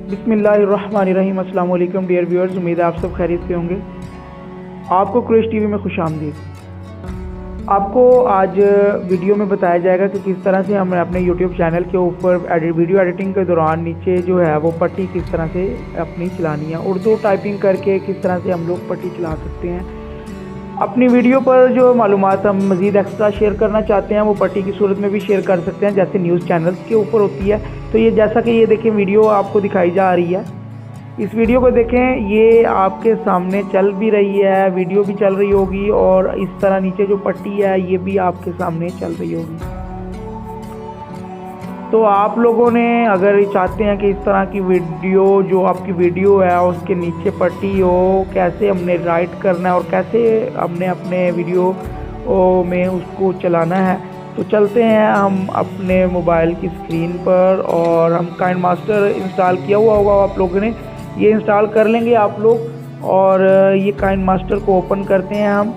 बिस्मिल्लाहिर्रहमानिर्रहीम। अस्सलाम वालेकुम डियर व्यूअर्स, उम्मीद है आप सब खैरियत से होंगे। आपको कुरैश टीवी में खुशामदीद। आपको आज वीडियो में बताया जाएगा कि किस तरह से हमें अपने यूट्यूब चैनल के ऊपर वीडियो एडिटिंग के दौरान नीचे जो है वो पट्टी किस तरह से अपनी चलानी है। उर्दू टाइपिंग करके किस तरह से हम लोग पट्टी चला सकते हैं। अपनी वीडियो पर जो मालूमात हम मज़ीद एक्स्ट्रा शेयर करना चाहते हैं वो पट्टी की सूरत में भी शेयर कर सकते हैं, जैसे न्यूज़ चैनल्स के ऊपर होती है। तो ये जैसा कि ये देखें वीडियो आपको दिखाई जा रही है, इस वीडियो को देखें, ये आपके सामने चल भी रही है, वीडियो भी चल रही होगी और इस तरह नीचे जो पट्टी है ये भी आपके सामने चल रही होगी। तो आप लोगों ने अगर चाहते हैं कि इस तरह की वीडियो जो आपकी वीडियो है उसके नीचे पट्टी हो, कैसे हमने राइट करना है और कैसे हमने अपने वीडियो में उसको चलाना है, तो चलते हैं हम अपने मोबाइल की स्क्रीन पर। और हम काइनमास्टर इंस्टॉल किया हुआ होगा आप लोगों ने, ये इंस्टॉल कर लेंगे आप लोग। और ये काइनमास्टर को ओपन करते हैं हम।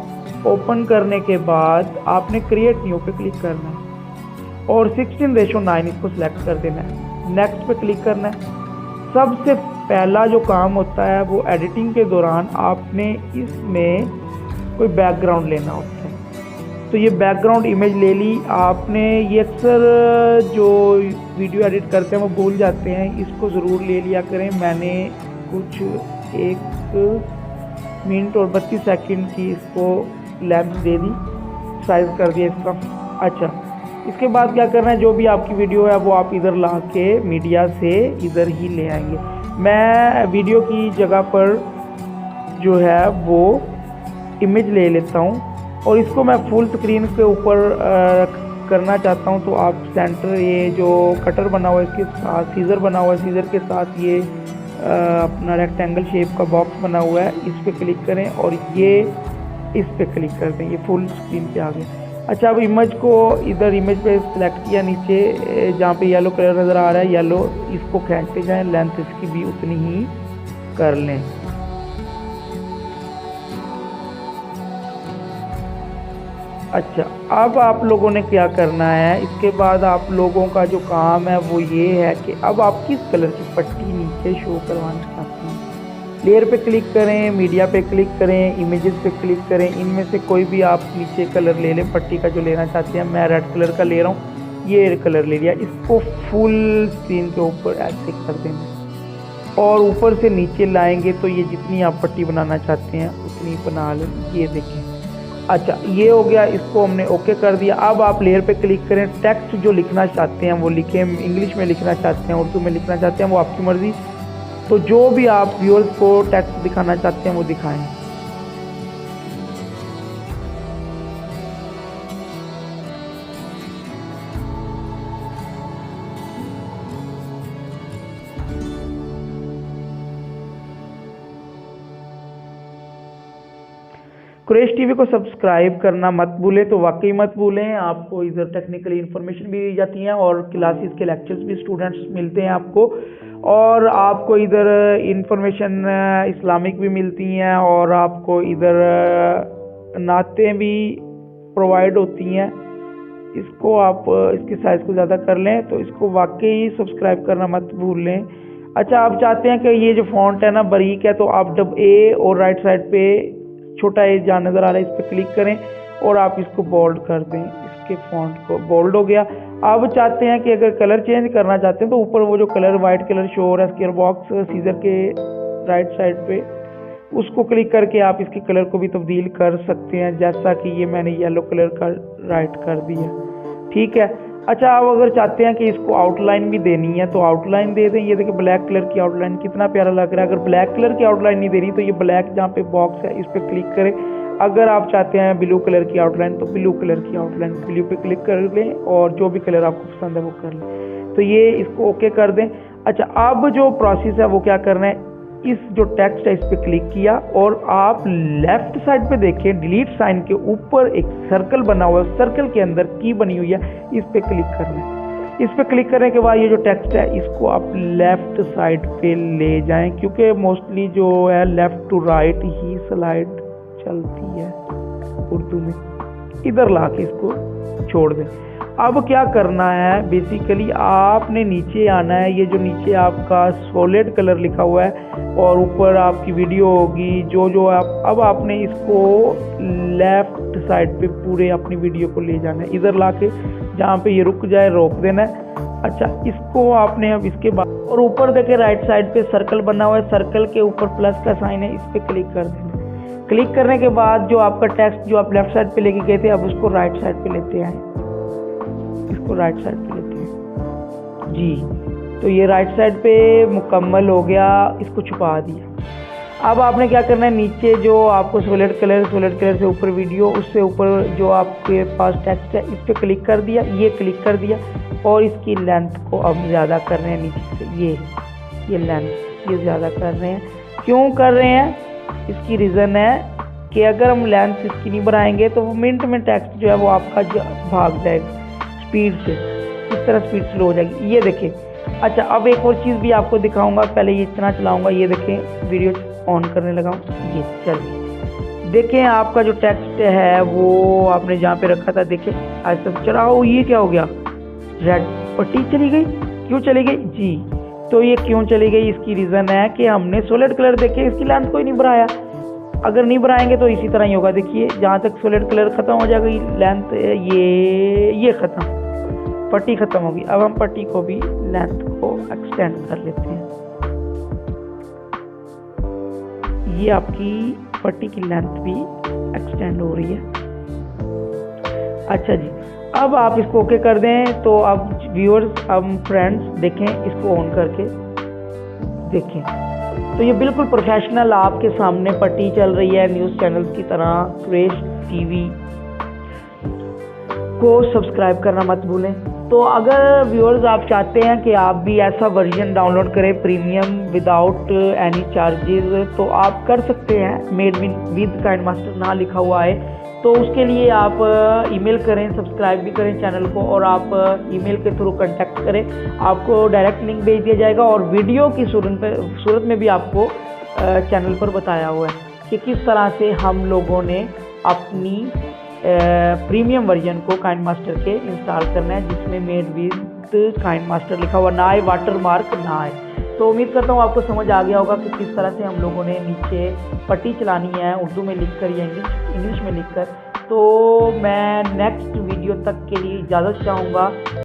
ओपन करने के बाद आपने क्रिएट न्यू पे क्लिक करना है और 16:9 इसको सिलेक्ट कर देना है। नेक्स्ट पे क्लिक करना है। सबसे पहला जो काम होता है वो एडिटिंग के दौरान आपने इसमें कोई बैकग्राउंड लेना होता है। तो ये बैकग्राउंड इमेज ले ली आपने। ये अक्सर जो वीडियो एडिट करते हैं वो भूल जाते हैं, इसको ज़रूर ले लिया करें। मैंने कुछ 1 मिनट और 32 सेकंड की इसको लेंथ दे दी, साइज कर दिया इसका। अच्छा, इसके बाद क्या करना है, जो भी आपकी वीडियो है वो आप इधर ला के मीडिया से इधर ही ले आएंगे। मैं वीडियो की जगह पर जो है वो इमेज ले लेता हूँ और इसको मैं फुल स्क्रीन के ऊपर करना चाहता हूँ। तो आप सेंटर, ये जो कटर बना हुआ है इसके साथ सीज़र बना हुआ है, सीज़र के साथ ये अपना रेक्टेंगल शेप का बॉक्स बना हुआ है, इस पर क्लिक करें और ये इस पर क्लिक कर दें, ये फुल स्क्रीन पे आ गया। अच्छा, अब इमेज को इधर इमेज पे सिलेक्ट किया, नीचे जहाँ पे येलो कलर नज़र आ रहा है येलो, इसको खींचते जाएं, लेंथ इसकी भी उतनी ही कर लें। अच्छा, अब आप लोगों ने क्या करना है, इसके बाद आप लोगों का जो काम है वो ये है कि अब आप किस कलर की पट्टी नीचे शो करवाना चाहते हैं। लेयर पे क्लिक करें, मीडिया पे क्लिक करें, इमेजेस पे क्लिक करें, इनमें से कोई भी आप नीचे कलर ले लें पट्टी का जो लेना चाहते हैं। मैं रेड कलर का ले रहा हूँ, ये कलर ले लिया। इसको फुल स्क्रीन के ऊपर ऐसे कर देंगे और ऊपर से नीचे लाएंगे तो ये जितनी आप पट्टी बनाना चाहते हैं उतनी बना लें। ये देखें। अच्छा, ये हो गया, इसको हमने ओके कर दिया। अब आप लेयर पे क्लिक करें, टेक्स्ट जो लिखना चाहते हैं वो लिखें, इंग्लिश में लिखना चाहते हैं, उर्दू में लिखना चाहते हैं, वो आपकी मर्ज़ी। तो जो भी आप व्यूअर्स को टेक्स्ट दिखाना चाहते हैं वो दिखाएं। कुरैश टीवी को सब्सक्राइब करना मत भूलें, तो वाकई मत भूलें। आपको इधर टेक्निकल इन्फॉर्मेशन भी दी जाती हैं और क्लासेस के लेक्चर्स भी स्टूडेंट्स मिलते हैं आपको, और आपको इधर इन्फॉर्मेशन इस्लामिक भी मिलती हैं और आपको इधर नातें भी प्रोवाइड होती हैं। इसको आप इसके साइज़ को ज़्यादा कर लें, तो इसको वाकई सब्सक्राइब करना मत भूलें। अच्छा, आप चाहते हैं कि ये जो फॉन्ट है ना बारीक है, तो आप जब ए और राइट साइड पे छोटा ए जहाँ नज़र आ रहा है इस पर क्लिक करें और आप इसको बोल्ड कर दें। इसके फॉन्ट को बोल्ड हो गया। अब चाहते हैं कि अगर कलर चेंज करना चाहते हैं तो ऊपर वो जो कलर वाइट कलर शो हो रहा है स्क्वायर बॉक्स सीजर के राइट साइड पे, उसको क्लिक करके आप इसके कलर को भी तब्दील कर सकते हैं, जैसा कि ये मैंने येलो कलर का राइट कर दिया। ठीक है। अच्छा, आप अगर चाहते हैं कि इसको आउटलाइन भी देनी है तो आउटलाइन दे दें। ये देखिए ब्लैक कलर की आउटलाइन कितना प्यारा लग रहा है। अगर ब्लैक कलर की आउटलाइन नहीं देनी तो ये ब्लैक जहाँ पे बॉक्स है इस पर क्लिक करें। अगर आप चाहते हैं ब्लू कलर की आउटलाइन तो ब्लू कलर की आउटलाइन, ब्लू पे क्लिक कर लें और जो भी कलर आपको पसंद है वो कर लें। तो ये इसको ओके कर दें। अच्छा, अब जो प्रोसेस है वो क्या करना है, इस जो टेक्स्ट है इस पे क्लिक किया और आप लेफ्ट साइड पे देखें डिलीट साइन के ऊपर एक सर्कल बना हुआ है, सर्कल के अंदर की बनी हुई है, इस पे क्लिक करना है। इस पे क्लिक करने के बाद ये जो टेक्स्ट है इसको आप लेफ्ट साइड पे ले जाएं, क्योंकि मोस्टली जो है लेफ्ट टू राइट ही स्लाइड चलती है उर्दू में। इधर ला के इसको छोड़ दें। अब क्या करना है, बेसिकली आपने नीचे आना है, ये जो नीचे आपका सॉलिड कलर लिखा हुआ है और ऊपर आपकी वीडियो होगी जो आप, अब आपने इसको लेफ्ट साइड पे पूरे अपनी वीडियो को ले जाना है, इधर लाके जहाँ पे ये रुक जाए रोक देना है। अच्छा, इसको आपने अब इसके बाद और ऊपर देखे राइट साइड पे सर्कल बना हुआ है, सर्कल के ऊपर प्लस का साइन है, इस पर क्लिक कर देना। क्लिक करने के बाद जो आपका टेक्स्ट जो आप लेफ्ट साइड पे लेके गए थे, अब उसको राइट साइड पे लेते हैं, इसको राइट साइड पे लेते हैं जी। तो ये राइट साइड पे मुकम्मल हो गया, इसको छुपा दिया। अब आपने क्या करना है, नीचे जो आपको सॉलिड कलर से ऊपर वीडियो, उससे ऊपर जो आपके पास टेक्स्ट है, इस पर क्लिक कर दिया, ये क्लिक कर दिया और इसकी लेंथ को अब ज़्यादा कर रहे हैं नीचे से, ये लेंथ ये ज़्यादा कर रहे हैं। क्यों कर रहे हैं, इसकी रीज़न है कि अगर हम लेंथ इसकी नहीं बढ़ाएंगे तो वो मिनट में टेक्स्ट जो है वो आपका भाग जाएगा स्पीड से, इस तरह स्पीड स्लो हो जाएगी, ये देखें। अच्छा, अब एक और चीज़ भी आपको दिखाऊंगा, पहले ये इतना चलाऊंगा, ये देखें वीडियो ऑन करने लगा हूँ, ये चल देखें आपका जो टेक्स्ट है वो आपने जहाँ पे रखा था, देखें आज तक चला हो, ये क्या हो गया, रेड पट्टी चली गई। क्यों चली गई जी, तो ये क्यों चली गई, इसकी रीज़न है कि हमने सॉलिड कलर देखे इसकी लेंथ कोई नहीं बढ़ाया। अगर नहीं बढ़ाएंगे तो इसी तरह ही होगा, देखिए जहाँ तक सॉलिड कलर ख़त्म हो जाएगा लेंथ, ये ख़त्म, पट्टी ख़त्म होगी। अब हम पट्टी को भी लेंथ को एक्सटेंड कर लेते हैं, ये आपकी पट्टी की लेंथ भी एक्सटेंड हो रही है। अच्छा जी, अब आप इसको ओके कर दें तो अब व्यूअर्स, अब फ्रेंड्स देखें, इसको ऑन करके देखें तो ये बिल्कुल प्रोफेशनल आपके सामने पट्टी चल रही है न्यूज़ चैनल्स की तरह। क्रेश टीवी को सब्सक्राइब करना मत भूलें। तो अगर व्यूअर्स आप चाहते हैं कि आप भी ऐसा वर्जन डाउनलोड करें प्रीमियम विदाउट एनी चार्जेस, तो आप कर सकते हैं। मेड विद काइनमास्टर ना लिखा हुआ है, तो उसके लिए आप ईमेल करें, सब्सक्राइब भी करें चैनल को, और आप ईमेल के थ्रू कांटेक्ट करें, आपको डायरेक्ट लिंक भेज दिया जाएगा। और वीडियो की सूरत में भी आपको चैनल पर बताया हुआ है कि किस तरह से हम लोगों ने अपनी प्रीमियम वर्जन को काइनमास्टर के इंस्टॉल करना है, जिसमें मेड विद काइनमास्टर लिखा हुआ ना है, वाटर मार्क ना है। तो उम्मीद करता हूँ आपको समझ आ गया होगा कि किस तरह से हम लोगों ने नीचे पट्टी चलानी है, उर्दू में लिखकर या इंग्लिश में लिखकर। तो मैं नेक्स्ट वीडियो तक के लिए इजाज़त चाहूँगा।